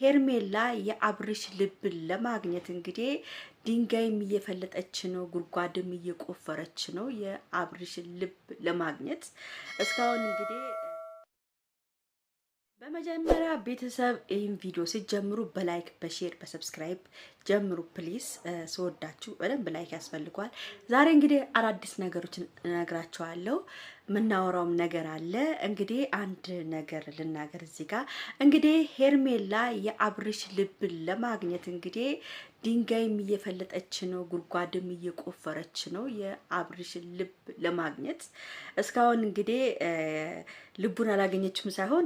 ሄርሜላ የአብርሽ ልብ ለማግኘት እንግዲህ ድንጋይም እየፈለጠች ነው፣ ጉድጓድም እየቆፈረች ነው የአብርሽ ልብ ለማግኘት እስካሁን እንግዲህ በመጀመሪያ ቤተሰብ ይህን ቪዲዮ ሲጀምሩ በላይክ በሼር በሰብስክራይብ ጀምሩ ፕሊስ። ስወዳችሁ በደንብ ላይክ ያስፈልጓል። ዛሬ እንግዲህ አዳዲስ ነገሮችን እነግራችኋለሁ። ምናወራውም ነገር አለ። እንግዲህ አንድ ነገር ልናገር እዚህ ጋር እንግዲህ ሄርሜላ የአብርሽ ልብ ለማግኘት እንግዲህ ድንጋይም እየፈለጠች ነው፣ ጉድጓድም እየቆፈረች ነው የአብርሽ ልብ ለማግኘት እስካሁን እንግዲህ ልቡን አላገኘችም ሳይሆን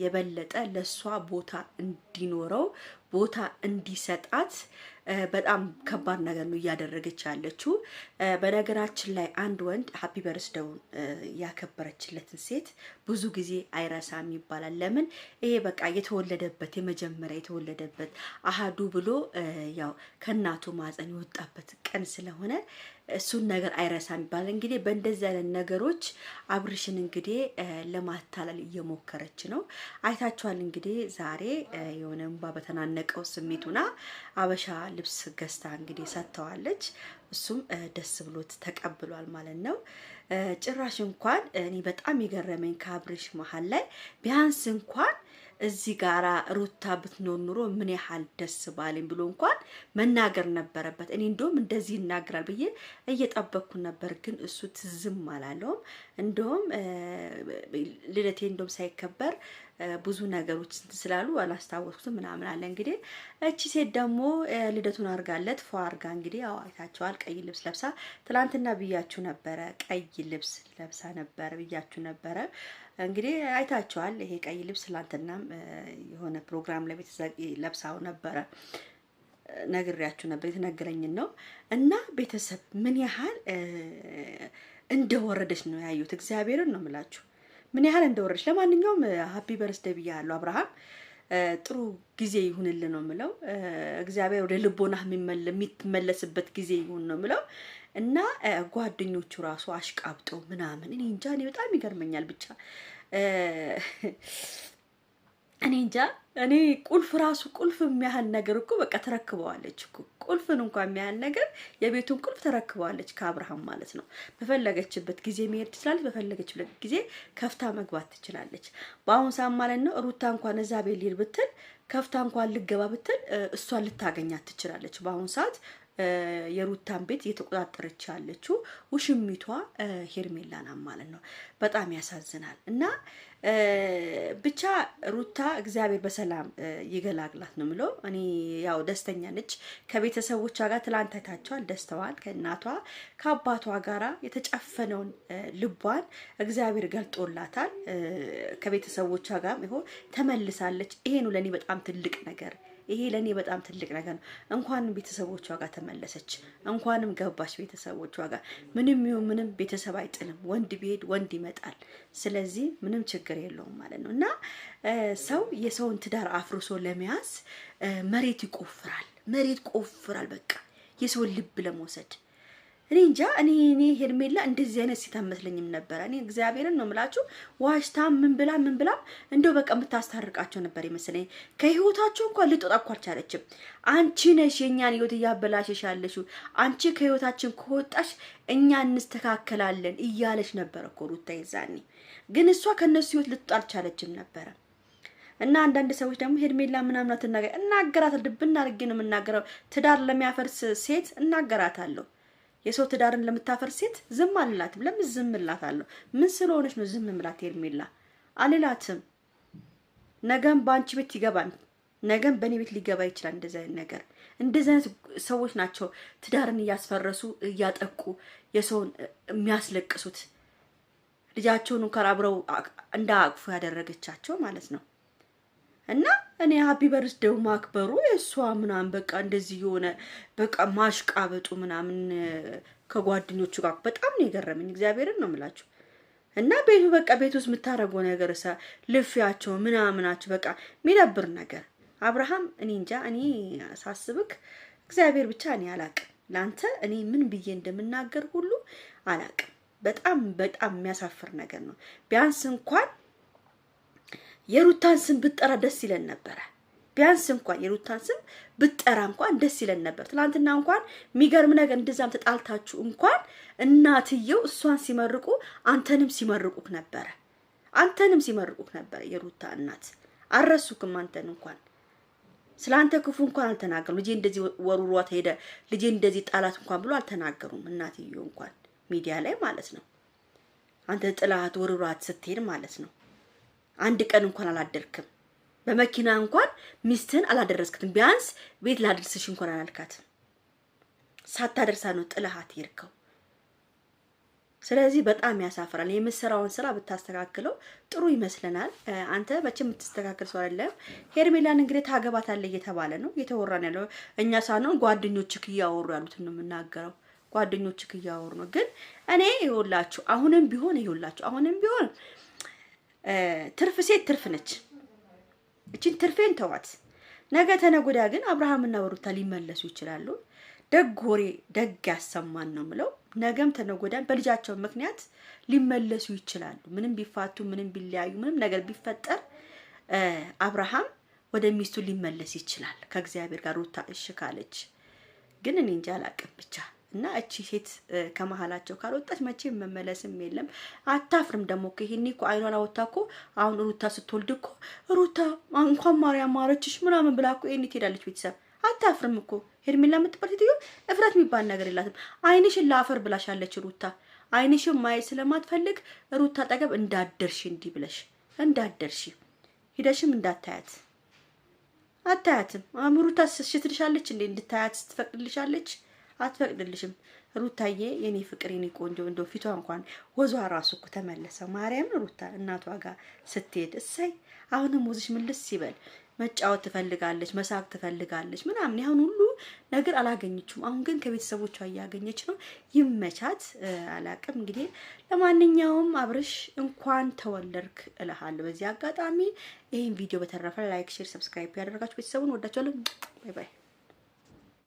የበለጠ ለሷ ቦታ እንዲኖረው ቦታ እንዲሰጣት በጣም ከባድ ነገር ነው እያደረገች ያለችው። በነገራችን ላይ አንድ ወንድ ሃፒ በርዝደውን ያከበረችለትን ሴት ብዙ ጊዜ አይረሳም ይባላል። ለምን? ይሄ በቃ የተወለደበት የመጀመሪያ የተወለደበት አሃዱ ብሎ ያው ከእናቱ ማህፀን የወጣበት ቀን ስለሆነ እሱን ነገር አይረሳም ይባላል። እንግዲህ በእንደዚህ አይነት ነገሮች አብርሽን እንግዲህ ለማታለል እየሞከረች ነው። አይታችኋል። እንግዲህ ዛሬ የሆነ እንባ በተናነቀው ስሜቱና አበሻ ልብስ ገዝታ እንግዲህ ሰጥተዋለች። እሱም ደስ ብሎት ተቀብሏል ማለት ነው። ጭራሽ እንኳን እኔ በጣም የገረመኝ ከአብርሽ መሀል ላይ ቢያንስ እንኳን እዚህ ጋራ ሩታ ብትኖር ኑሮ ምን ያህል ደስ ባለኝ ብሎ እንኳን መናገር ነበረበት። እኔ እንደውም እንደዚህ ይናገራል ብዬ እየጠበቅኩ ነበር፣ ግን እሱ ትዝም አላለውም። እንደውም ልደቴ እንደውም ሳይከበር ብዙ ነገሮች ስላሉ አላስታወስኩትም ምናምን አለ። እንግዲህ እቺ ሴት ደግሞ ልደቱን አርጋለት ፏ አርጋ እንግዲህ ያው አይታችኋል። ቀይ ልብስ ለብሳ ትላንትና ብያችሁ ነበረ፣ ቀይ ልብስ ለብሳ ነበር ብያችሁ ነበረ። እንግዲህ አይታችኋል። ይሄ ቀይ ልብስ ትላንትናም የሆነ ፕሮግራም ላይ ቤተሰብ ለብሳው ነበረ፣ ነግሬያችሁ ነበር። የተነገረኝን ነው እና ቤተሰብ ምን ያህል እንደወረደች ነው ያዩት። እግዚአብሔርን ነው የምላችሁ ምን ያህል እንደወረደች። ለማንኛውም ሃፒ በርዝዴይ ብያለሁ አብርሃም። ጥሩ ጊዜ ይሁንልን ነው የምለው። እግዚአብሔር ወደ ልቦና የሚመለስበት ጊዜ ይሁን ነው የምለው። እና ጓደኞቹ ራሱ አሽቃብጠው ምናምን እኔ እንጃ፣ እኔ በጣም ይገርመኛል። ብቻ እኔ እንጃ። እኔ ቁልፍ የሚያህል ነገር እኮ በቃ ተረክበዋለች እኮ ቁልፍን እንኳን የሚያህል ነገር የቤቱን ቁልፍ ተረክበዋለች ከአብርሃም ማለት ነው። በፈለገችበት ጊዜ መሄድ ትችላለች፣ በፈለገችበት ጊዜ ከፍታ መግባት ትችላለች። በአሁን ሰዓት ማለት ነው ሩታ እንኳን እዛ ቤት ልሂድ ብትል ከፍታ እንኳን ልገባ ብትል እሷን ልታገኛት ትችላለች። በአሁን ሰዓት የሩታን ቤት እየተቆጣጠረች ያለችው ውሽሚቷ ሄርሜላ ናት ማለት ነው። በጣም ያሳዝናል። እና ብቻ ሩታ እግዚአብሔር በሰላም ይገላግላት ነው የምለው። እኔ ያው ደስተኛ ነች ከቤተሰቦቿ ጋር። ትላንት አይታቸዋል፣ ደስተዋል። ከእናቷ ከአባቷ ጋራ የተጨፈነውን ልቧን እግዚአብሔር ገልጦላታል። ከቤተሰቦቿ ጋር ይሆን ተመልሳለች። ይሄ ነው ለኔ በጣም ትልቅ ነገር። ይሄ ለኔ በጣም ትልቅ ነገር ነው። እንኳንም ቤተሰቦቿ ጋር ተመለሰች፣ እንኳንም ገባች ቤተሰቦቿ ጋር። ምንም ይሁን ምንም ቤተሰብ አይጥልም። ወንድ ቢሄድ ወንድ ይመጣል። ስለዚህ ምንም ችግር የለውም ማለት ነው። እና ሰው የሰውን ትዳር አፍርሶ ለመያዝ መሬት ቆፍራል። በቃ የሰውን ልብ ለመውሰድ እኔ እንጃ። እኔ ሄርሜላ እንደዚህ አይነት ሴት አመስለኝም ነበር። እኔ እግዚአብሔርን ነው የምላችሁ። ዋሽታ ምን ብላ እንደው በቃ የምታስታርቃቸው ነበር ይመስለኝ። ከህይወታቸው እንኳን ልትወጣ እኮ አልቻለችም። አንቺ ነሽ የኛን ህይወት እያበላሸሽ ያለሽው፣ አንቺ ከህይወታችን ከወጣሽ እኛ እንስተካከላለን እያለች ነበር እኮ ሩታ ይዛኔ። ግን እሷ ከነሱ ህይወት ልትወጣ አልቻለችም ነበረ። እና አንዳንድ ሰዎች ደግሞ ሄርሜላ ምናምን እናገራታለሁ፣ ድብና አድርጌ ነው የምናገረው። ትዳር ለሚያፈርስ ሴት እናገራታለሁ። የሰው ትዳርን ለምታፈርስ ሴት ዝም አልላትም። ለምን ዝም እላታለሁ? ምን ስለሆነች ነው ዝም ምላት? ሄርሜላ አልላትም። ነገም በአንቺ ቤት ይገባል፣ ነገም በእኔ ቤት ሊገባ ይችላል። እንደዚህ አይነት ነገር እንደዚህ አይነት ሰዎች ናቸው ትዳርን እያስፈረሱ እያጠቁ የሰውን የሚያስለቅሱት። ልጃቸውን እንኳን አብረው እንዳአቅፉ ያደረገቻቸው ማለት ነው። እና እኔ ሃፒ በርዝዴው ማክበሩ የሷ ምናምን በቃ እንደዚህ የሆነ በቃ ማሽቃበጡ ምናምን ከጓደኞቹ ጋር በጣም ነው የገረመኝ። እግዚአብሔርን ነው የምላችሁ። እና ቤቱ በቃ ቤት ውስጥ የምታረገው ነገር ልፊያቸው ምናምናቸው በቃ የሚደብር ነገር። አብርሃም እኔ እንጃ። እኔ ሳስብክ እግዚአብሔር ብቻ እኔ አላቅም። ላንተ እኔ ምን ብዬ እንደምናገር ሁሉ አላቅም። በጣም የሚያሳፍር ነገር ነው። ቢያንስ እንኳን የሩታን ስም ብትጠራ ደስ ይለን ነበረ። ቢያንስ እንኳን የሩታን ስም ብትጠራ እንኳን ደስ ይለን ነበር። ትናንትና እንኳን የሚገርም ነገር እንደዛም ተጣልታችሁ እንኳን እናትየው እሷን ሲመርቁ አንተንም ሲመርቁክ ነበረ። አንተንም ሲመርቁክ ነበረ። የሩታ እናት አረሱክም አንተን እንኳን ስላንተ ክፉ እንኳን አልተናገሩም። ልጄ እንደዚህ ወሩሯት ሄደ፣ ልጄ እንደዚህ ጣላት እንኳን ብሎ አልተናገሩም። እናትየው እንኳን ሚዲያ ላይ ማለት ነው። አንተ ጥላት ወሩሯት ስትሄድ ማለት ነው። አንድ ቀን እንኳን አላደርክም። በመኪና እንኳን ሚስትህን አላደረስክትም። ቢያንስ ቤት ላድርስሽ እንኳን አላልካትም። ሳታደርሳ ነው ጥላሃት ይርከው። ስለዚህ በጣም ያሳፍራል። የምትሰራውን ስራ ብታስተካክለው ጥሩ ይመስለናል። አንተ መቼም የምትስተካከል ሰው አይደለም። ሄርሜላን እንግዲህ ታገባታለህ እየተባለ ነው እየተወራን ያለው። እኛ ሳንሆን ጓደኞችክ እያወሩ ያሉትን ነው የምናገረው። ጓደኞችክ እያወሩ ነው። ግን እኔ ይኸውላችሁ አሁንም ቢሆን ትርፍ ሴት ትርፍ ነች። እቺን ትርፌን ተዋት። ነገ ተነጎዳ ግን አብርሃምና ሩታ ሊመለሱ ይችላሉ። ደግ ወሬ ደግ ያሰማን ነው ምለው። ነገም ተነጎዳን በልጃቸው ምክንያት ሊመለሱ ይችላሉ። ምንም ቢፋቱ፣ ምንም ቢለያዩ፣ ምንም ነገር ቢፈጠር አብርሃም ወደ ሚስቱ ሊመለስ ይችላል ከእግዚአብሔር ጋር ሩታ እሺ ካለች። ግን እኔ እንጃ አላቅም ብቻ እና እቺ ሴት ከመሃላቸው ካልወጣች መቼም መመለስም የለም። አታፍርም ደግሞ ከይሄኔ እኮ አይኗን አወጣ እኮ አሁን ሩታ ስትወልድ እኮ ሩታ እንኳን ማርያም ማረችሽ ምናምን ብላ እኮ ይሄኔ ትሄዳለች ቤተሰብ። አታፍርም እኮ ሄርሜላ የምትባል ሴትዮ እፍረት የሚባል ነገር የላትም። አይንሽን ለአፈር ብላሻለች ሩታ። አይንሽን ማየት ስለማትፈልግ ሩታ አጠገብ እንዳደርሽ እንዲህ ብለሽ እንዳደርሽ ሂደሽም እንዳታያት አታያትም። ሩታ ስትልሻለች እንዴ እንድታያት ስትፈቅድልሻለች? አትፈቅድልሽም። ሩታዬ የኔ ፍቅር የኔ ቆንጆ እንደው ፊቷ እንኳን ወዟ ራሱ እኮ ተመለሰ። ማርያም ሩታ እናቷ ጋር ስትሄድ እሰይ አሁንም ወዝሽ ምልስ ይበል። መጫወት ትፈልጋለች፣ መሳቅ ትፈልጋለች ምናምን ያሁን ሁሉ ነገር አላገኘችም። አሁን ግን ከቤተሰቦቿ እያገኘች ነው። ይመቻት። አላቅም እንግዲህ ለማንኛውም አብርሽ እንኳን ተወለድክ እልሃለሁ። በዚህ አጋጣሚ ይሄን ቪዲዮ በተረፈ ላይክ፣ ሼር፣ ሰብስክራይብ ያደረጋችሁ ቤተሰቡን ወዳችኋለሁ። ባይ ባይ።